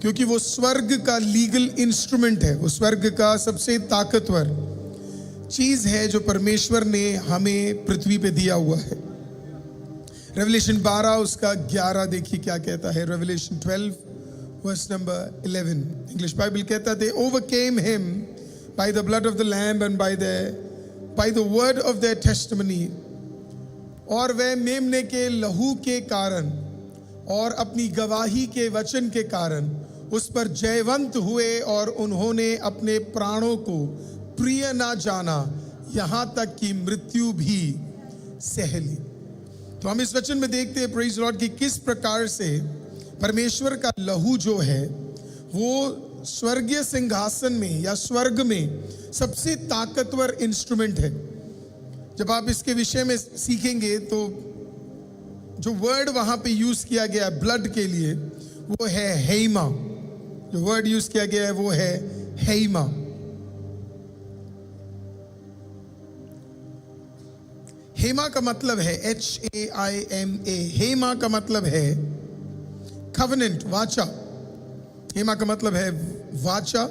क्योंकि वो स्वर्ग का लीगल इंस्ट्रूमेंट है, वो स्वर्ग का सबसे ताकतवर चीज है जो परमेश्वर ने हमें पृथ्वी पे दिया हुआ है। रेवलेशन 12 उसका 11 देखिए क्या कहता है। Revelation 12 verse number 11, English Bible कहता है, they overcame him by the blood of the lamb and by the word of their testimony, और वह मेमने के लहू के कारण और अपनी गवाही के वचन के कारण उस पर जयवंत हुए, और उन्होंने अपने प्राणों को प्रिय ना जाना, यहां तक कि मृत्यु भी सह ली। तो हम इस वचन में देखते हैं प्रेज लॉर्ड कि किस प्रकार से परमेश्वर का लहू जो है वो स्वर्गीय सिंहासन में या स्वर्ग में सबसे ताकतवर इंस्ट्रूमेंट है। जब आप इसके विषय में सीखेंगे तो जो वर्ड वहां पे यूज किया गया है ब्लड के लिए वो है हेमा। जो वर्ड यूज किया गया है वो है हेमा। हेमा का मतलब है HAIMA। हेमा का मतलब है कवेनेंट, वाचा। हेमा का मतलब है वाचा।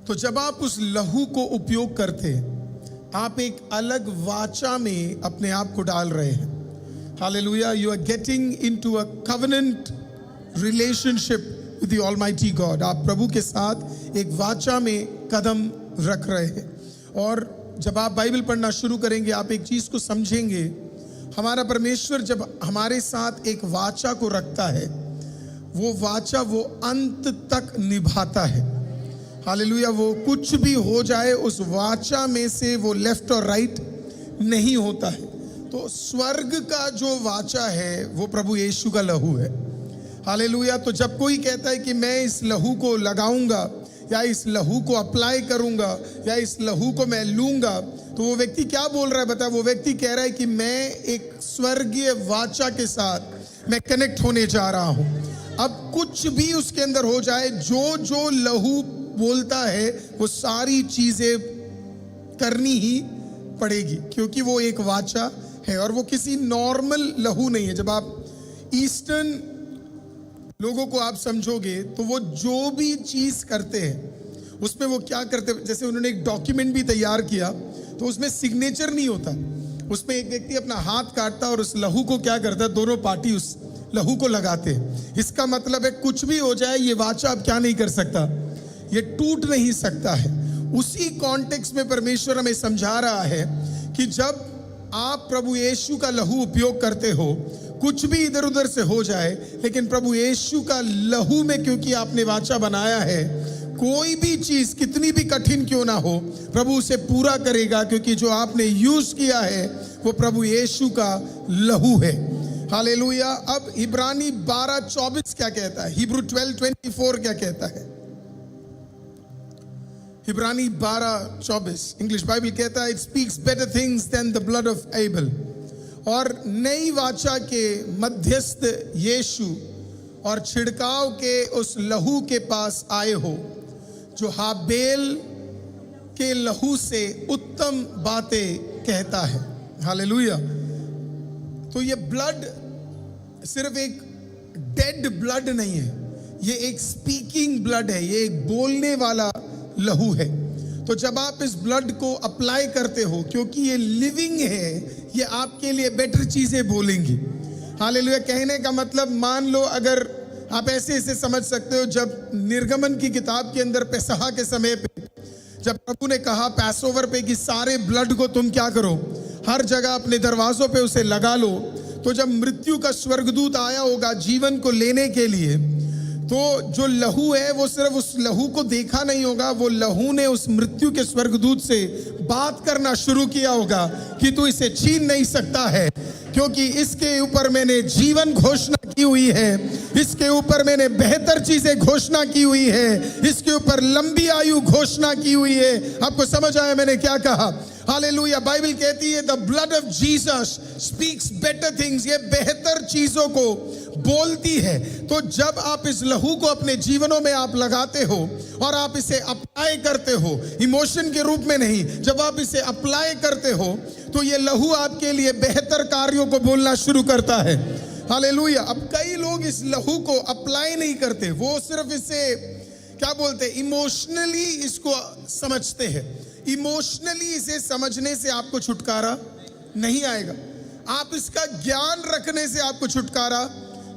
तो जब आप उस लहू को उपयोग करते आप एक अलग वाचा में अपने आप को डाल रहे हैं। Hallelujah, you are getting into a covenant relationship with the almighty God. आप प्रभु के साथ एक वाचा में कदम रख रहे हैं। और जब आप बाइबल पढ़ना शुरू करेंगे आप एक चीज को समझेंगे, हमारा परमेश्वर जब हमारे साथ एक वाचा को रखता है वो वाचा वो अंत तक निभाता है। हालेलुया, वो कुछ भी हो जाए उस वाचा में से वो लेफ्ट और राइट नहीं होता है। तो स्वर्ग का जो वाचा है वो प्रभु यीशु का लहू है। हालेलुया, तो जब कोई कहता है कि मैं इस लहू को लगाऊंगा या इस लहू को अप्लाई करूंगा या इस लहू को मैं लूंगा, तो वो व्यक्ति क्या बोल रहा है बता? वो व्यक्ति कह रहा है कि मैं एक स्वर्गीय वाचा के साथ मैं कनेक्ट होने जा रहा हूं। अब कुछ भी उसके अंदर हो जाए, जो जो लहू बोलता है वो सारी चीजें करनी ही पड़ेगी, क्योंकि वो एक वाचा है और वो किसी नॉर्मल लहू नहीं है। जब आप ईस्टर्न लोगों को आप समझोगे तो वो जो भी चीज करते हैं उसमें वो क्या करते हैं, जैसे उन्होंने एक डॉक्यूमेंट भी तैयार किया तो उसमें सिग्नेचर नहीं होता, उसमें एक व्यक्ति अपना हाथ काटता और उस लहू को क्या करता है, दोनों पार्टी उस लहू को लगाते हैं। इसका मतलब है कुछ भी हो जाए ये वाचा अब क्या नहीं कर सकता, ये टूट नहीं सकता है। उसी कॉन्टेक्स्ट में परमेश्वर हमें समझा रहा है कि जब आप प्रभु यीशु का लहू उपयोग करते हो, कुछ भी इधर उधर से हो जाए, लेकिन प्रभु यीशु का लहू में क्योंकि आपने वाचा बनाया है, कोई भी चीज कितनी भी कठिन क्यों ना हो प्रभु उसे पूरा करेगा, क्योंकि जो आपने यूज किया है वो प्रभु यीशु का लहू है। हालेलुया। अब इब्रानी 12:24 क्या कहता है? हिब्रू 12:24 क्या कहता है? इब्रानी 12:24 इंग्लिश बाइबल कहता है, it speaks better things than the blood of Abel. और नई वाचा के मध्यस्थ यीशु और छिड़काव के उस लहू के पास आए हो जो हाबेल के लहू से उत्तम बातें कहता है। हालेलुया। तो ये ब्लड सिर्फ एक डेड ब्लड नहीं है, ये एक स्पीकिंग ब्लड है, ये एक बोलने वाला लहू है। तो जब आप इस ब्लड को अप्लाई करते हो, क्योंकि ये लिविंग है, ये आपके लिए बेटर चीजें बोलेंगी। हालेलुया। कहने का मतलब, मान लो अगर आप ऐसे समझ सकते हो, जब निर्गमन की किताब के अंदर पेसहा के समय पे जब प्रभु ने कहा पैसओवर पे कि सारे ब्लड को तुम क्या करो, हर जगह अपने दरवाजों पे उसे लगा लो, तो जब मृत्यु का स्वर्गदूत आया होगा जीवन को लेने के लिए, तो जो लहू है वो सिर्फ उस लहू को देखा नहीं होगा, वो लहू ने उस मृत्यु के स्वर्गदूत से बात करना शुरू किया होगा कि तू इसे छीन नहीं सकता है, क्योंकि इसके ऊपर मैंने जीवन घोषणा की हुई है, इसके ऊपर मैंने बेहतर चीजें घोषणा की हुई है, इसके ऊपर लंबी आयु घोषणा की हुई है। आपको समझ आया मैंने क्या कहा? हालेलुया। बाइबल कहती है the blood of Jesus speaks better things, ये बेहतर चीजों को बोलती है। तो जब आप इस लहू को अपने जीवनों में आप लगाते हो और आप इसे अप्लाई करते हो, इमोशन के रूप में नहीं, जब आप इसे अप्लाई करते हो तो ये लहू आपके लिए बेहतर कार्यों को बोलना शुरू करता है। हालेलुया। अब कई लोग इस लहू को अप्लाई नहीं करते, वो सिर्फ इसे क्या बोलते हैं, इमोशनली इसको समझते हैं। इमोशनली इसे समझने से आपको छुटकारा नहीं आएगा। आप इसका ज्ञान रखने से आपको छुटकारा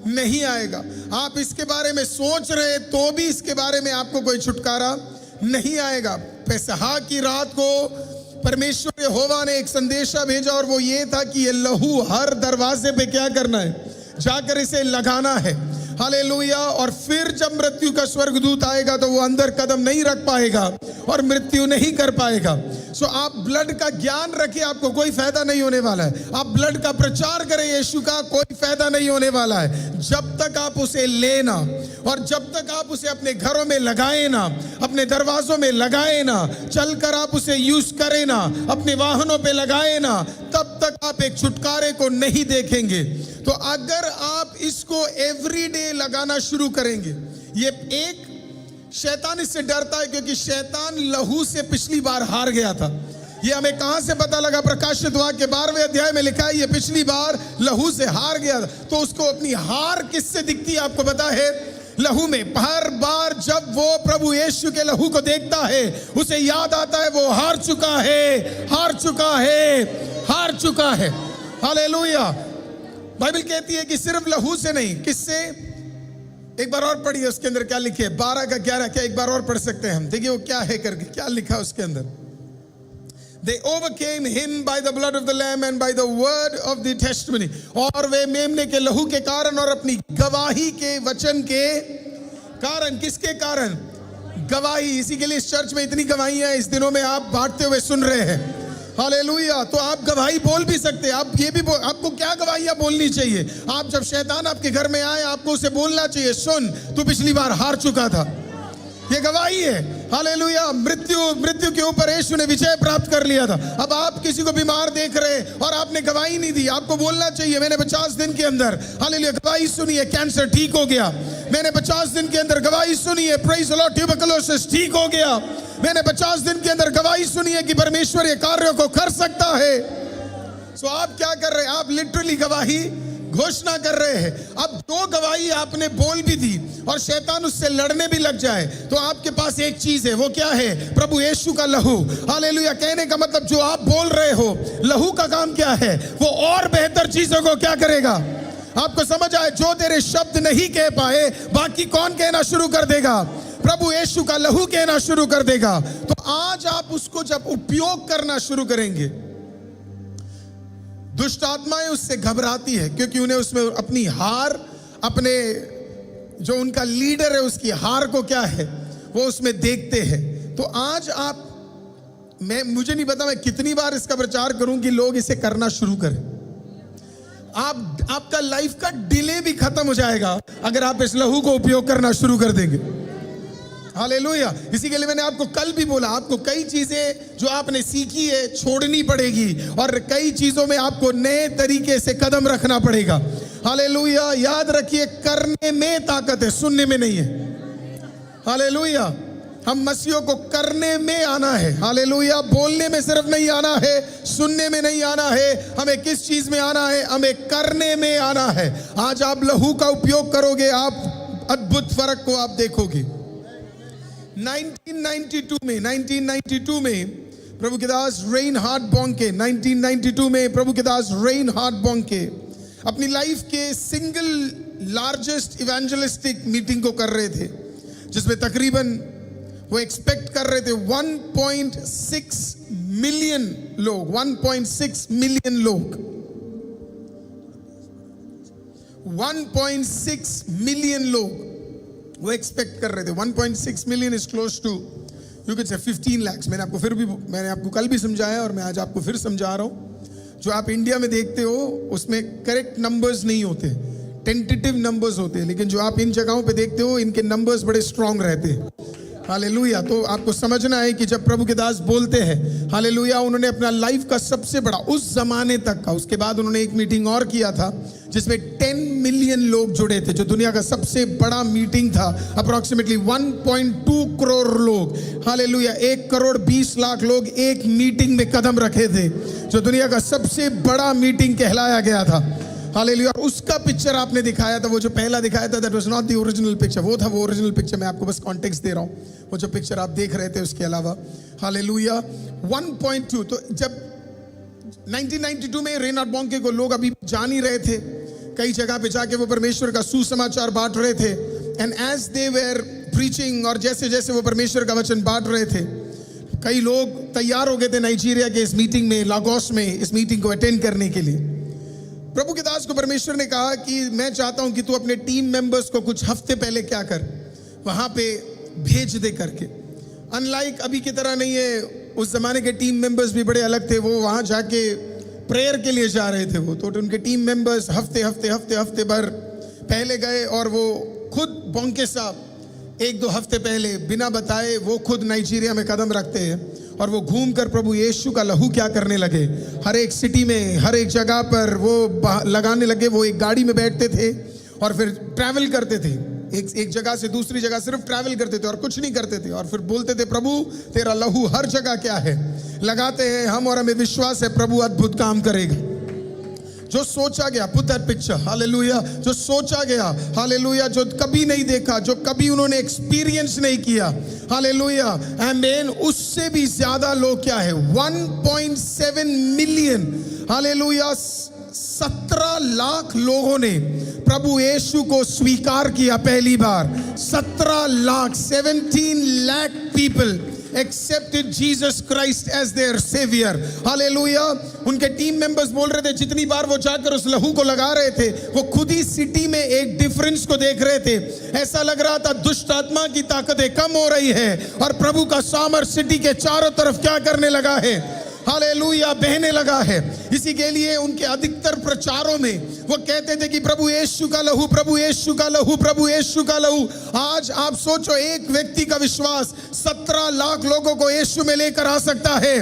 नहीं आएगा। आप इसके बारे में सोच रहे तो भी इसके बारे में आपको कोई छुटकारा नहीं आएगा। पेसहा की रात को परमेश्वर यहोवा ने एक संदेशा भेजा और वो ये था कि ये लहू हर दरवाजे पे क्या करना है, जाकर इसे लगाना है। हालेलुया। और फिर जब मृत्यु का स्वर्गदूत आएगा तो वो अंदर कदम नहीं रख पाएगा और मृत्यु नहीं कर पाएगा। सो आप ब्लड का ज्ञान रखिए, आपको कोई फायदा नहीं होने वाला है। आप ब्लड का प्रचार करें यीशु का, कोई फायदा नहीं होने वाला है जब तक आप उसे लेना, और जब तक आप उसे अपने घरों में लगाए ना, अपने दरवाजों में लगाए ना, चलकर आप उसे यूज करें ना, अपने वाहनों पे लगाए ना, तब तक आप एक छुटकारे को नहीं देखेंगे। तो अगर आप इसको एवरीडे लगाना शुरू करेंगे, ये एक शैतान इससे डरता है क्योंकि शैतान लहू से पिछली बार हार गया था। ये हमें कहां से पता लगा? प्रकाशित वाक्य 12वें अध्याय में लिखा है ये पिछली बार लहू से हार गया था। तो उसको अपनी हार किससे दिखती है आपको पता है? लहू में। हर बार जब वो प्रभु यीशु के लहू को देखता है उसे याद आता है वो हार चुका है, हार चुका है, हार चुका है। हालेलुया। बाइबल कहती है कि सिर्फ लहू से नहीं, किससे? एक बार और पढ़िए, उसके अंदर क्या लिखे? 12 का 11 क्या एक बार और पढ़ सकते हैं हम? देखिए वो क्या है करके, क्या लिखा उसके अंदर? They overcame him by the blood of the lamb and by the word of the testimony। और वे मेमने के लहू के कारण और अपनी गवाही के वचन के कारण। किसके कारण? गवाही। इसी के लिए इस चर्च में इतनी गवाहियां इस दिनों में आप बांटते हुए सुन रहे हैं। हालेलुया। तो आप गवाही बोल भी सकते हैं। आप ये भी आपको क्या गवाहियां बोलनी चाहिए? आप जब शैतान आपके घर में आए आपको उसे बोलना चाहिए, सुन तू पिछली बार हार चुका था। ये गवाही है। हालेलुया। मृत्यु के ऊपर यीशु ने विजय प्राप्त कर लिया था। अब आप किसी को बीमार देख रहे और आपने गवाही नहीं दी, आपको बोलना चाहिए मैंने 50 दिन के अंदर, हालेलुया, गवाही सुनी है, कैंसर ठीक हो गया। मैंने 50 दिन के अंदर गवाही सुनी है, प्रेज द लॉर्ड, ट्यूबरकुलोसिस ठीक हो गया। मैंने 50 दिन के अंदर गवाही सुनी है कि परमेश्वर ये कार्यों को कर सकता है। सो आप क्या कर रहे हैं? आप लिटरली गवाही घोषणा कर रहे हैं। अब जो गवाही आपने बोल भी दी और शैतान उससे लड़ने भी लग जाए तो आपके पास एक चीज है, वो क्या है? प्रभु यीशु का लहू। हालेलुया। कहने का मतलब जो आप बोल रहे हो, लहू का काम क्या है? वो और बेहतर चीजों को क्या करेगा? आपको समझ आए? जो तेरे शब्द नहीं कह पाए बाकी कौन कहना शुरू कर देगा? प्रभु यीशु का लहू कहना शुरू कर देगा। तो आज आप उसको जब उपयोग करना शुरू करेंगे, दुष्ट आत्माएं उससे घबराती है क्योंकि उन्हें उसमें अपनी हार, अपने जो उनका लीडर है उसकी हार को क्या है वो उसमें देखते हैं। तो आज आप, मुझे नहीं पता मैं कितनी बार इसका प्रचार करूं कि लोग इसे करना शुरू करें। आपका लाइफ का डिले भी खत्म हो जाएगा अगर आप इस लहू को उपयोग करना शुरू कर देंगे। हालेलुया। इसी के लिए मैंने आपको कल भी बोला, आपको कई चीजें जो आपने सीखी है छोड़नी पड़ेगी और कई चीजों में आपको नए तरीके से कदम रखना पड़ेगा। हालेलुया। याद रखिए, करने में ताकत है, सुनने में नहीं है। हालेलुया। हम मसीहों को करने में आना है। हालेलुया। बोलने में सिर्फ नहीं आना है, सुनने में नहीं आना है। हमें किस चीज में आना है? हमें करने में आना है। आज आप लहू का उपयोग करोगे, आप अद्भुत फर्क को आप देखोगे। 1992 में प्रभु के दास रेनहार्ड बॉन्के, 1992 में प्रभु के दास रेनहार्ड बॉन्के अपनी लाइफ के सिंगल लार्जेस्ट इवेंजलिस्टिक मीटिंग को कर रहे थे, जिसमें तकरीबन वो एक्सपेक्ट कर रहे थे 1.6 मिलियन लोग, 1.6 मिलियन लोग, 1.6 मिलियन लोग वो एक्सपेक्ट कर रहे थे। 1.6 million is close to you can say 15 lakh. मैंने आपको कल भी समझाया और मैं आज आपको फिर समझा रहा हूं। जो आप इंडिया में देखते हो उसमें करेक्ट नंबर्स नहीं होते, टेंटेटिव नंबर्स होते हैं, लेकिन जो आप इन जगहों पे देखते हो इनके नंबर्स बड़े स्ट्रांग रहते हैं। हालेलुया। तो आपको समझना है कि जब प्रभु के दास बोलते हैं, हालेलुया, उन्होंने अपना लाइफ का सबसे बड़ा उस जमाने तक का, उसके बाद उन्होंने एक मीटिंग और किया था जिसमें 10 मिलियन लोग जुड़े थे, जो दुनिया का सबसे बड़ा मीटिंग था। अप्रोक्सीमेटली 1.2 करोड़ लोग, हालेलुया, 1 करोड़ 20 लाख लोग एक मीटिंग में कदम रखे थे, जो दुनिया का सबसे बड़ा मीटिंग कहलाया गया था। हालेलुया। उसका पिक्चर आपने दिखाया था, वो जो पहला दिखाया था, that was not the original picture. वो था वो ओरिजिनल पिक्चर, मैं आपको बस कॉन्टेक्स्ट दे रहा हूँ। वो जो पिक्चर आप देख रहे थे उसके अलावा, हालेलुया। 1.2, तो जब 1992 में रेनहार्ड बॉन्के को लोग अभी जान ही रहे थे, कई जगह पे जाके वो परमेश्वर का सुसमाचार बांट रहे थे। And as they were preaching, और जैसे जैसे वो परमेश्वर का वचन बांट रहे थे, कई लोग तैयार हो गए थे नाइजीरिया के इस मीटिंग में, लागोस में, इस मीटिंग को अटेंड करने के लिए। प्रभु के दास को परमेश्वर ने कहा कि मैं चाहता हूं कि तू अपने टीम मेंबर्स को कुछ हफ्ते पहले क्या कर, वहां पे भेज दे करके। अनलाइक अभी की तरह नहीं है, उस जमाने के टीम मेंबर्स भी बड़े अलग थे। वो वहां जाके प्रेयर के लिए जा रहे थे वो, तो उनके टीम मेंबर्स हफ्ते भर पहले गए, और वो खुद बॉन्के साहब 1-2 हफ्ते पहले बिना बताए वो खुद नाइजीरिया में कदम रखते हैं, और वो घूम कर प्रभु यीशु का लहू क्या करने लगे, हर एक सिटी में, हर एक जगह पर वो लगाने लगे। वो एक गाड़ी में बैठते थे और फिर ट्रैवल करते थे, एक जगह से दूसरी जगह सिर्फ ट्रैवल करते थे और कुछ नहीं करते थे, और फिर बोलते थे प्रभु तेरा लहू हर जगह क्या है, लगाते हैं हम, और हमें विश्वास है प्रभु अद्भुत काम करेगा। जो सोचा गया, पुट दैट पिक्चर, हालेलुया, जो सोचा गया, हालेलुया, जो कभी नहीं देखा, जो कभी उन्होंने एक्सपीरियंस नहीं किया, हालेलुया, आमीन, उससे भी ज्यादा लोग क्या है, 1.7 मिलियन, हालेलुया, 17 लाख लोगों ने प्रभु यीशु को स्वीकार किया पहली बार। 17 lakh, 17 lakh people accepted Jesus Christ as their savior, hallelujah. उनके टीम मेंबर्स बोल रहे थे, जितनी बार वो जाकर उस लहू को लगा रहे थे, वो खुद ही सिटी में एक डिफरेंस को देख रहे थे। ऐसा लग रहा था दुष्ट आत्मा की ताकतें कम हो रही है, और प्रभु का सामर्थ सिटी के चारों तरफ क्या करने लगा है, हालेलुया, बहने लगा है। इसी के लिए उनके अधिकतर प्रचारों में वो कहते थे कि प्रभु यीशु का लहू, प्रभु यीशु का लहू, प्रभु यीशु का लहू। आज आप सोचो, एक व्यक्ति का विश्वास 17 लाख लोगों को यीशु में लेकर आ सकता है।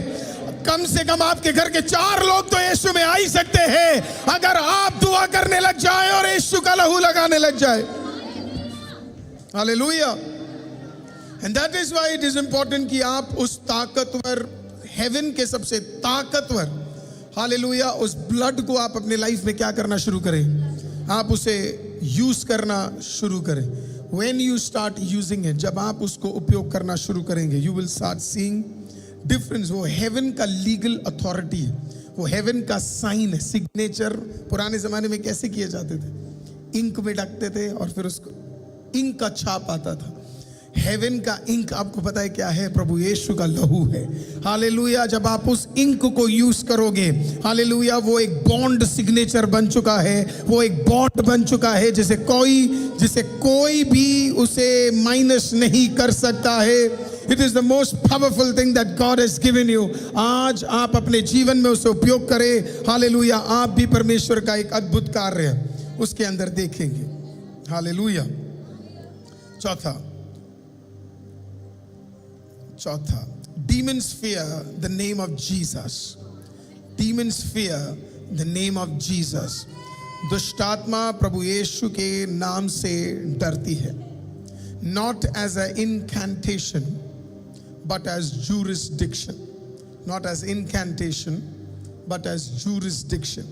कम से कम आपके घर के 4 लोग तो यीशु में आ ही सकते हैं, अगर आप दुआ करने लग जाए और यीशु का लहू लगाने लग जाए। Hallelujah. And that is why it is important कि आप उस ताकतवर, हेवन के सबसे ताकतवर, हालेलुया, उस ब्लड को आप अपने लाइफ में क्या करना शुरू करें, आप उसे यूज करना शुरू करें। When you start using it, जब आप उसको उपयोग करना शुरू करेंगे, you will start seeing difference। वो हेवन का लीगल अथॉरिटी है, वो हेवन का साइन है, सिग्नेचर। पुराने जमाने में कैसे किए जाते थे, इंक में रखते थे और फिर उसको इंक का छाप आता था। हेवन का इंक आपको पता है क्या है, प्रभु यीशु का लहू है, हालेलुया। जब आप उस इंक को यूज करोगे, हालेलुया, वो एक बॉन्ड सिग्नेचर बन चुका है, वो एक बॉन्ड बन चुका है जिसे कोई भी उसे माइनस नहीं कर सकता है। It is the most powerful thing that God has given you. आज आप अपने जीवन में उसे उपयोग करें, हालेलुया, आप भी परमेश्वर का एक अद्भुत कार्य उसके अंदर देखेंगे, हालेलुया। चौथा, demons fear the name of Jesus. Demons fear the name of Jesus. दुष्ट आत्मा प्रभु यीशु के नाम से डरती है। Not as an incantation, but as jurisdiction. Not as incantation, but as jurisdiction.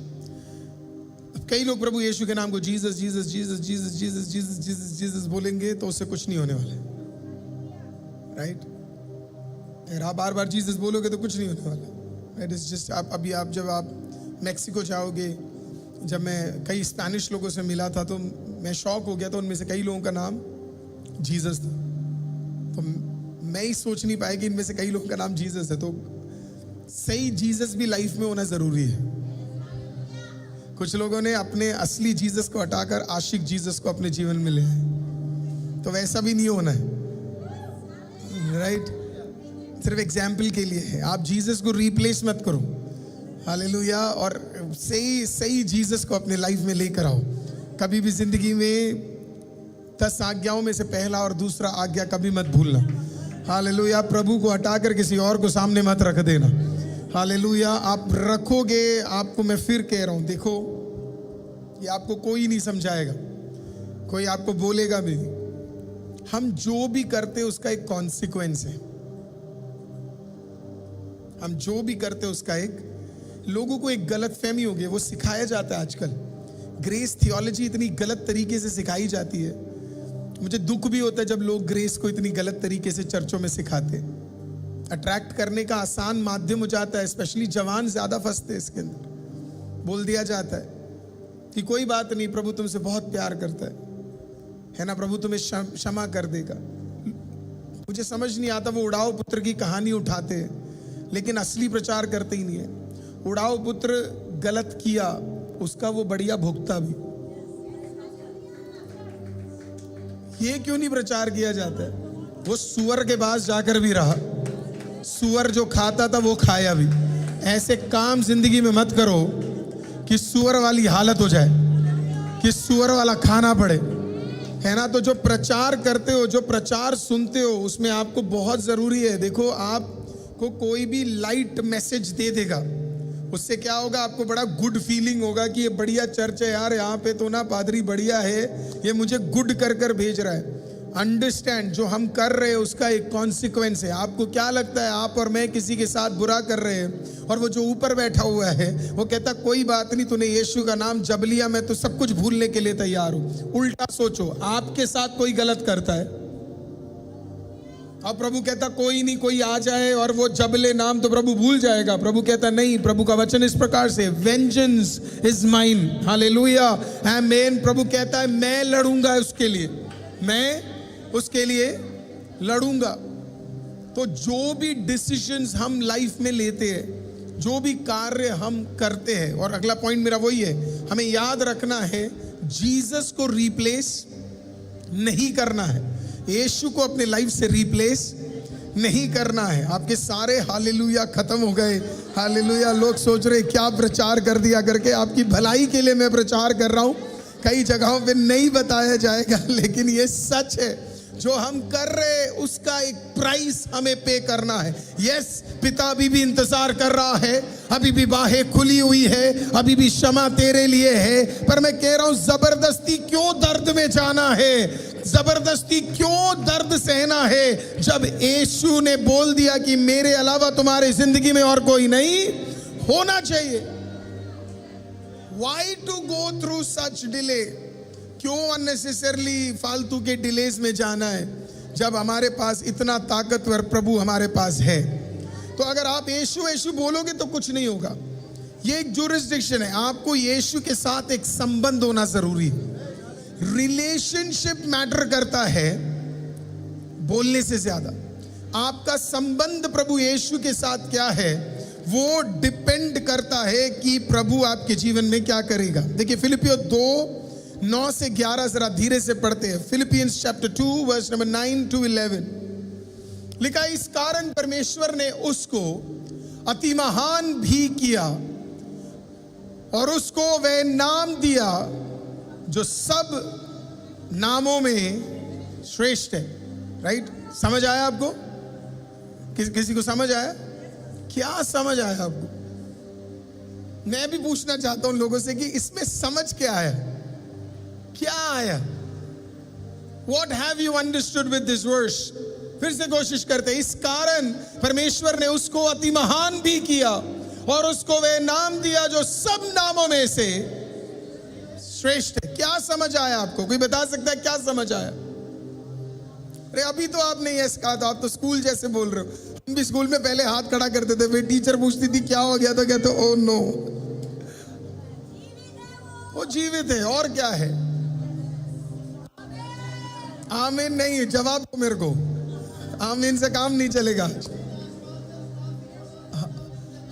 कई लोग प्रभु यीशु के नाम को Jesus Jesus Jesus Jesus Jesus Jesus Jesus Jesus बोलेंगे तो उससे कुछ नहीं होने वाला, राइट? अगर आप बार बार जीसस बोलोगे तो कुछ नहीं होने वाला। इट इज जस्ट, आप जब आप मैक्सिको जाओगे, जब मैं कई स्पेनिश लोगों से मिला था तो मैं शॉक हो गया था, उनमें से कई लोगों का नाम जीसस था। तो मैं ही सोच नहीं पाया कि इनमें से कई लोगों का नाम जीसस है। तो सही जीसस भी लाइफ में होना जरूरी है। कुछ लोगों ने अपने असली जीसस को हटाकर आशिक जीसस को अपने जीवन में ले आए, तो वैसा भी नहीं होना है, राइट? सिर्फ एग्जाम्पल के लिए है, आप जीसस को रिप्लेस मत करो, हालेलुया, और सही जीसस को अपने लाइफ में लेकर आओ। कभी भी जिंदगी में 10 आज्ञाओं में से पहला और दूसरा आज्ञा कभी मत भूलना, हालेलुया। प्रभु को हटाकर किसी और को सामने मत रख देना, हालेलुया। आप रखोगे, आपको मैं फिर कह रहा हूं, देखो, ये आपको कोई नहीं समझाएगा, कोई आपको बोलेगा भी नहीं। हम जो भी करते उसका एक कॉन्सिक्वेंस है। हम जो भी करते उसका एक, लोगों को एक गलत फहमी हो गई, वो सिखाया जाता है आजकल ग्रेस थियोलॉजी इतनी गलत तरीके से सिखाई जाती है। मुझे दुख भी होता है जब लोग ग्रेस को इतनी गलत तरीके से चर्चों में सिखाते। अट्रैक्ट करने का आसान माध्यम हो जाता है, स्पेशली जवान ज्यादा फंसते हैं इसके अंदर। बोल दिया जाता है कि कोई बात नहीं, प्रभु तुमसे बहुत प्यार करता है ना, प्रभु तुम्हें क्षमा कर देगा। मुझे समझ नहीं आता, वो उड़ाओ पुत्र की कहानी उठाते हैं लेकिन असली प्रचार करते ही नहीं है। उड़ाओ पुत्र गलत किया, उसका वो बढ़िया भुगता भी। ये क्यों नहीं प्रचार किया जाता है? वो सुअर के पास जाकर भी रहा, सुअर जो खाता था वो खाया भी। ऐसे काम जिंदगी में मत करो कि सुअर वाली हालत हो जाए, कि सुअर वाला खाना पड़े, है ना। तो जो प्रचार करते हो, जो प्रचार सुनते हो, उसमें आपको बहुत जरूरी है। देखो, आपको कोई भी लाइट मैसेज दे देगा, उससे क्या होगा, आपको बड़ा गुड फीलिंग होगा कि ये बढ़िया चर्च है यार, यहाँ पे तो ना पादरी बढ़िया है, ये मुझे गुड कर कर भेज रहा है। अंडरस्टैंड, जो हम कर रहे हैं उसका एक कॉन्सिक्वेंस है। आपको क्या लगता है आप और मैं किसी के साथ बुरा कर रहे हैं, और वो जो ऊपर बैठा हुआ है वो कहता कोई बात नहीं, तूने यीशु का नाम जप लिया, मैं तो सब कुछ भूलने के लिए तैयार हूं। उल्टा सोचो, आपके साथ कोई गलत करता है अब प्रभु कहता कोई नहीं, कोई आ जाए और वो जब ले नाम तो प्रभु भूल जाएगा। प्रभु कहता नहीं, प्रभु का वचन इस प्रकार से, वेंजेंस इज माइन, हालेलुया, आमीन। प्रभु कहता है मैं लड़ूंगा उसके लिए, मैं उसके लिए लड़ूंगा। तो जो भी डिसीजंस हम लाइफ में लेते हैं, जो भी कार्य हम करते हैं, और अगला पॉइंट मेरा वही है, हमें याद रखना है जीसस को रिप्लेस नहीं करना है, यीशु को अपने लाइफ से रिप्लेस नहीं करना है। आपके सारे हालेलुया खत्म हो गए, हालेलुया। लोग सोच रहे क्या प्रचार कर दिया करके, आपकी भलाई के लिए मैं प्रचार कर रहा हूं। कई जगहों पे नहीं बताया जाएगा, लेकिन ये सच है। जो हम कर रहे हैं उसका एक प्राइस हमें पे करना है। यस, पिता अभी भी इंतजार कर रहा है, अभी भी बाहें खुली हुई है, अभी भी क्षमा तेरे लिए है, पर मैं कह रहा हूं जबरदस्ती क्यों दर्द में जाना है, जबरदस्ती क्यों दर्द सहना है, जब यीशु ने बोल दिया कि मेरे अलावा तुम्हारी जिंदगी में और कोई नहीं होना चाहिए। Why to go through such delay? क्यों अननेसेसरली फालतू के डिलेस में जाना है, जब हमारे पास इतना ताकतवर प्रभु हमारे पास है। तो अगर आप यीशु यीशु बोलोगे तो कुछ नहीं होगा। ये एक जुरिस्डिक्शन है, आपको यीशु के साथ एक संबंध होना जरूरी है। रिलेशनशिप मैटर करता है बोलने से ज्यादा। आपका संबंध प्रभु यीशु के साथ क्या है, वो डिपेंड करता है कि प्रभु आपके जीवन में क्या करेगा। देखिए फिलिपियों 2:9 से 11 जरा धीरे से पढ़ते हैं। Philippians chapter 2 verse number 9 to 11 लिखा, इस कारण परमेश्वर ने उसको अति महान भी किया और उसको वह नाम दिया जो सब नामों में श्रेष्ठ है। राइट, समझ आया आपको? किसी को समझ आया? क्या समझ आया आपको? मैं भी पूछना चाहता हूं लोगों से कि इसमें समझ क्या आया, क्या आया? What have you understood with this verse? फिर से कोशिश करते हैं। इस कारण परमेश्वर ने उसको अति महान भी किया और उसको वह नाम दिया जो सब नामों में से श्रेष्ठ है। क्या समझ आया आपको? कोई बता सकता है क्या समझ आया? अरे अभी तो आपने यस कहा था, आप तो स्कूल जैसे बोल रहे हो। हम भी स्कूल में पहले हाथ खड़ा करते थे, फिर टीचर पूछती थी क्या हो गया, तो कहते ओ नो, वो जीवित है। और क्या है? आमीन नहीं, जवाब दो मेरे को। आमीन से काम नहीं चलेगा।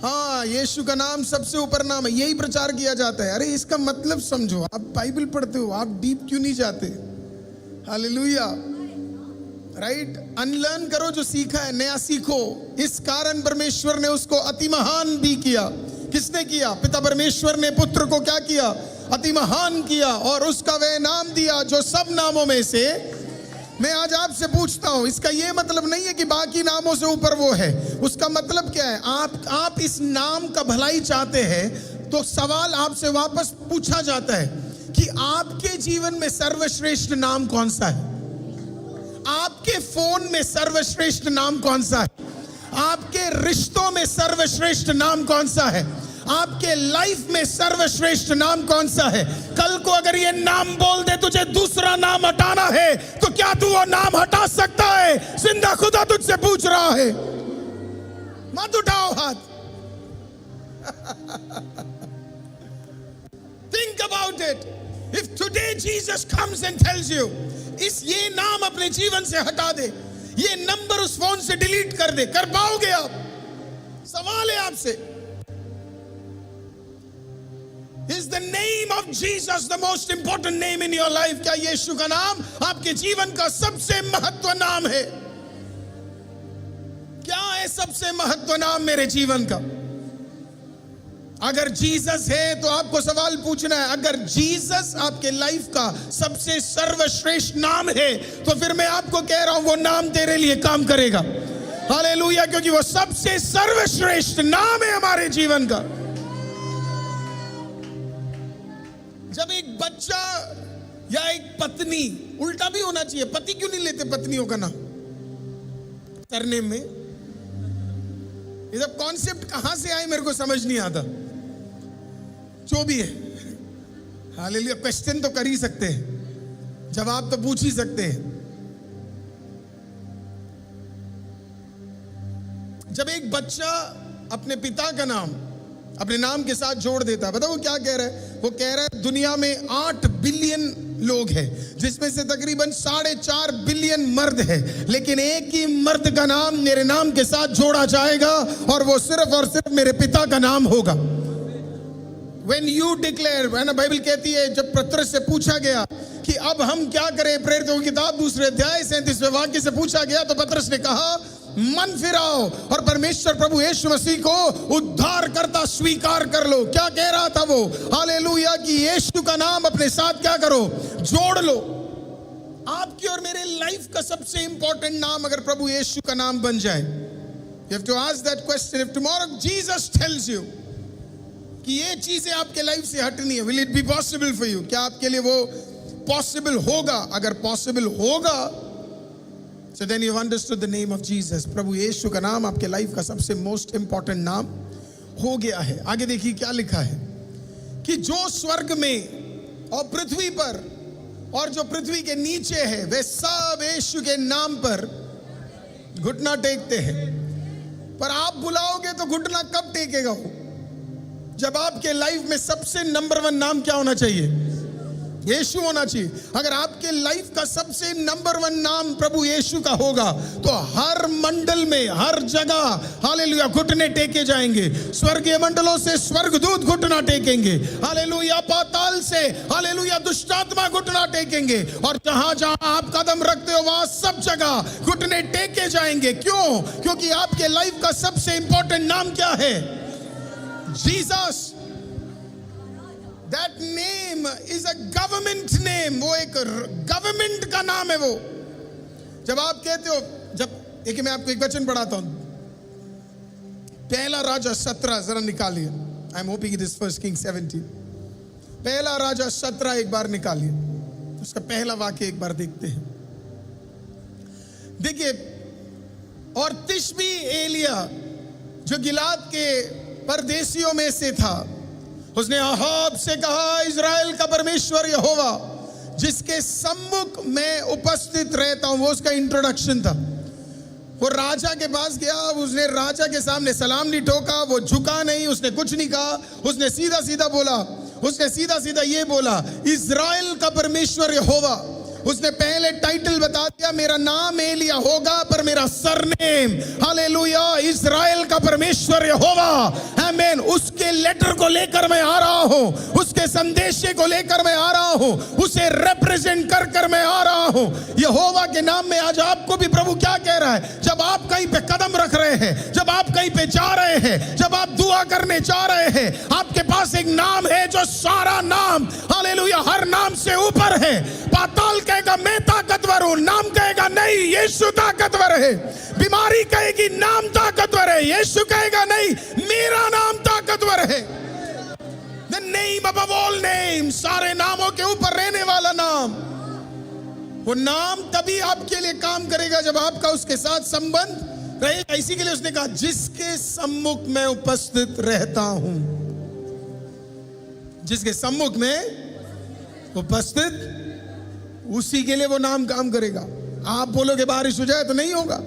हाँ, यीशु का नाम सबसे ऊपर नाम है, यही प्रचार किया जाता है। अरे इसका मतलब समझो, आप बाइबल पढ़ते हो, आप डीप क्यों नहीं जाते? Hallelujah, right. अनलर्न करो जो सीखा है, नया सीखो। इस कारण परमेश्वर ने उसको अति महान भी किया। किसने किया? पिता परमेश्वर ने पुत्र को क्या किया? अति महान किया और उसका वह नाम दिया जो सब नामों में से। मैं आज आपसे पूछता हूं, इसका यह मतलब नहीं है कि बाकी नामों से ऊपर वो है। उसका मतलब क्या है? आप इस नाम का भलाई चाहते हैं तो सवाल आपसे वापस पूछा जाता है कि आपके जीवन में सर्वश्रेष्ठ नाम कौन सा है? आपके फोन में सर्वश्रेष्ठ नाम कौन सा है? आपके रिश्तों में सर्वश्रेष्ठ नाम कौन सा है? आपके लाइफ में सर्वश्रेष्ठ नाम कौन सा है? कल को अगर ये नाम बोल दे तुझे दूसरा नाम हटाना है, तो क्या तू वो नाम हटा सकता है? जिंदा खुदा तुझसे पूछ रहा है, मत उठाओ हाथ। Think about it. If today Jesus comes and tells you, ये नाम अपने जीवन से हटा दे, ये नंबर उस फोन से डिलीट कर दे, कर पाओगे आप? सवाल है आपसे। Is the name of Jesus the most important name in your life? क्या यीशु का नाम आपके जीवन का सबसे महत्व नाम है? क्या है सबसे महत्व नाम मेरे जीवन का? अगर जीसस है तो आपको सवाल पूछना है, अगर जीसस आपके लाइफ का सबसे सर्वश्रेष्ठ नाम है, तो फिर मैं आपको कह रहा हूं वो नाम तेरे लिए काम करेगा। हालेलुया, क्योंकि वो सबसे सर्वश्रेष्ठ नाम है हमारे जीवन का। जब एक बच्चा या एक पत्नी, उल्टा भी होना चाहिए, पति क्यों नहीं लेते पत्नियों का नाम करने में? ये सब कॉन्सेप्ट कहां से आए मेरे को समझ नहीं आता। जो भी है, हालेलुया, क्वेश्चन तो कर ही सकते हैं, जवाब तो पूछ ही सकते हैं। जब एक बच्चा अपने पिता का नाम अपने नाम के साथ जोड़ देता है, बताओ वो क्या कह रहा है? वो कह रहा है दुनिया में 8 बिलियन लोग हैं, जिसमें से तकरीबन 4.5 बिलियन मर्द है, लेकिन एक ही मर्द का नाम मेरे नाम के साथ जोड़ा जाएगा और वो सिर्फ और सिर्फ मेरे पिता का नाम होगा। When you declare, बाइबल कहती है, जब पतरस से पूछा गया कि अब हम क्या करें, प्रेरितों की किताब 2 अध्याय 37वें वाक्य से पूछा गया, तो पतरस ने कहा मन फिराओ और परमेश्वर प्रभु यीशु मसीह को उद्धार करता स्वीकार कर लो। क्या कह रहा था वो? हालेलुया, कि यीशु का नाम अपने साथ क्या करो, जोड़ लो। आपकी और मेरे लाइफ का सबसे इंपॉर्टेंट नाम अगर प्रभु यीशु का नाम बन जाए, you have to ask that question. If tomorrow Jesus tells you कि ये चीजें आपके लाइफ से हटनी है, will it be possible for you? क्या आपके लिए वो पॉसिबल होगा? अगर पॉसिबल होगा, so then you've understood the name of Jesus. प्रभु यीशु का नाम आपके लाइफ का सबसे मोस्ट इंपॉर्टेंट नाम हो गया है। आगे देखिए क्या लिखा है कि जो स्वर्ग में और पृथ्वी पर और जो पृथ्वी के नीचे है, वे सब यीशु के नाम पर घुटना टेकते हैं। पर आप बुलाओगे तो घुटना कब टेकेगा वो? जब आपके लाइफ में सबसे नंबर 1 नाम क्या होना चाहिए? यीशु होना चाहिए। अगर आपके लाइफ का सबसे नंबर 1 नाम प्रभु यीशु का होगा, तो हर मंडल में, हर जगह हालेलुया घुटने टेके जाएंगे। स्वर्गीय मंडलों से स्वर्गदूत घुटना टेकेंगे, हालेलुया, पाताल से हालेलुया दुष्टात्मा घुटना टेकेंगे, और जहां जहां आप कदम रखते हो वहां सब जगह घुटने टेके जाएंगे। क्यों? क्योंकि आपके लाइफ का सबसे इंपॉर्टेंट नाम क्या है? Jesus. That name is a government name. वो एक गवर्नमेंट का नाम है वो। जब आप कहते हो, जब देखिए मैं आपको एक वचन पढ़ाता हूं, पहला राजा 17 जरा निकालिए। I am hoping it is 1 Kings 17। पहला राजा 17 एक बार निकालिए, उसका पहला वाक्य एक बार देखते हैं। देखिए, और तिशबी एलिया जो गिलाद के परदेशियों में से था, उसने अहाब से कहा, इज़राइल का परमेश्वर यहोवा जिसके सम्मुख मैं उपस्थित रहता हूं। वो उसका इंट्रोडक्शन था। वो राजा के पास गया, उसने राजा के सामने सलाम नहीं ठोका, वो झुका नहीं, उसने कुछ नहीं कहा, उसने सीधा सीधा बोला, उसने सीधा सीधा ये बोला, इज़राइल का परमेश्वर यहोवा। उसने पहले टाइटल बता दिया, मेरा नाम एलिया होगा पर मेरा सरनेम हालेलुया इज़राइल का परमेश्वर यहोवा, आमीन। उसके लेटर को लेकर मैं आ रहा हूं, उसके संदेशे को लेकर मैं आ रहा हूं, उसे रिप्रेजेंट कर कर मैं आ रहा हूं। यहोवा के नाम में आज आपको भी प्रभु क्या कह रहा है? जब आप कहीं पे कदम रख रहे हैं, जब आप कहीं पे जा रहे हैं, जब आप दुआ करने जा रहे हैं, आपके पास एक नाम है जो सारा नाम हालेलुया हर नाम से ऊपर है। पाताल कहेगा मैं ताकतवर हूं, नाम कहेगा नहीं यीशु ताकतवर है। बीमारी कहेगी नाम ताकतवर है, यीशु कहेगा नहीं मेरा नाम ताकतवर है। The name above all names, सारे नामों के ऊपर रहने वाला नाम। वो नाम तभी आपके लिए काम करेगा जब आपका उसके साथ संबंध रहेगा। इसी के लिए उसने कहा जिसके सम्मुख मैं उपस्थित रहता हूं। जिसके सम्मुख में उपस्थित, उसी के लिए वो नाम काम करेगा। आप बोलोगे बारिश हो जाए तो नहीं होगा।